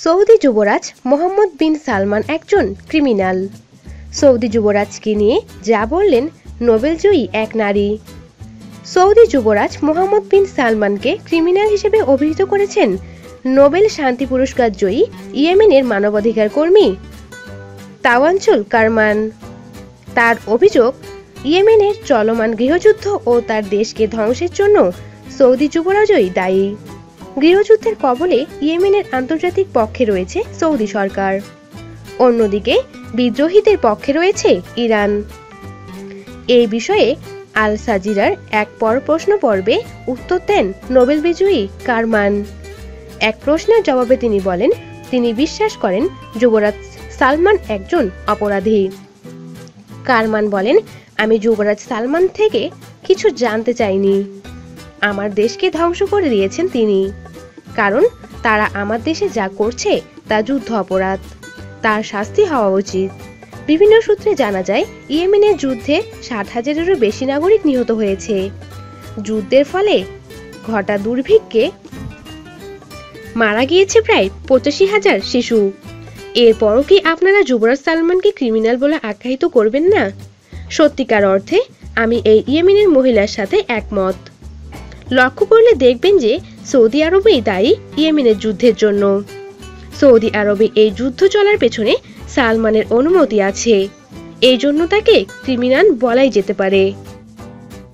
Saudi যুবরাজ মোহাম্মদ বিন সালমান একজন criminal. Saudi যুবরাজকে নিয়ে যা বললেন নোবেলজয়ী এক নারী। সৌদি যুবরাজ মোহাম্মদ বিন সালমানকে ক্রিমিনাল হিসেবে অভিহিত করেছেন নোবেল শান্তি পুরস্কার জয়ী ইয়েমেনের মানবাধিকার কর্মী তাওয়ানচুল কারমান। তার অভিযোগ, ইয়েমেনের চলমান গৃহযুদ্ধ ও তার দেশকে ধ্বংসের জন্য সৌদি যুবরাজই দায়ী। গৃহযুদ্ধের কবলে ইয়েমেনের আন্তর্জাতিক পক্ষে রয়েছে সৌদি সরকার, অন্যদিকে বিদ্রোহীদের পক্ষে রয়েছে ইরান। এই বিষয়ে আল সাজিরার এক প্রশ্ন পর্বে উত্তর দেন নোবেল বিজয়ী কারমান। এক প্রশ্নের জবাবে তিনি বলেন, তিনি বিশ্বাস করেন যুবরাজ সালমান একজন অপরাধী। কারমান বলেন, আমি যুবরাজ সালমান থেকে কিছু জানতে চাইনি। আমার দেশকে ধ্বংস করে দিয়েছেন তিনি, কারণ তারা আমার দেশে যা করছে তা যুদ্ধ অপরাধ, তার শাস্তি হওয়া উচিত। বিভিন্ন সূত্রে জানা যায়, ইয়েমেনের যুদ্ধে 60,000-এরও বেশি নাগরিক নিহত হয়েছে। যুদ্ধের ফলে ঘটা দুর্ভিক্ষে মারা গিয়েছে প্রায় 85,000 শিশু। এরপরও কি আপনারা যুবরাজ সালমানকে ক্রিমিনাল বলে আখ্যায়িত করবেন না? সত্যিকার অর্থে আমি এই ইয়েমেনের মহিলার সাথে একমত। লক্ষ্য করলে দেখবেন যে সৌদি আরবই দায়ী ইয়েমেনের যুদ্ধের জন্য। সৌদি আরবে এই যুদ্ধ চলার পেছনে সালমানের অনুমতি আছে, এই জন্য তাকে ক্রিমিনাল বলাই যেতে পারে।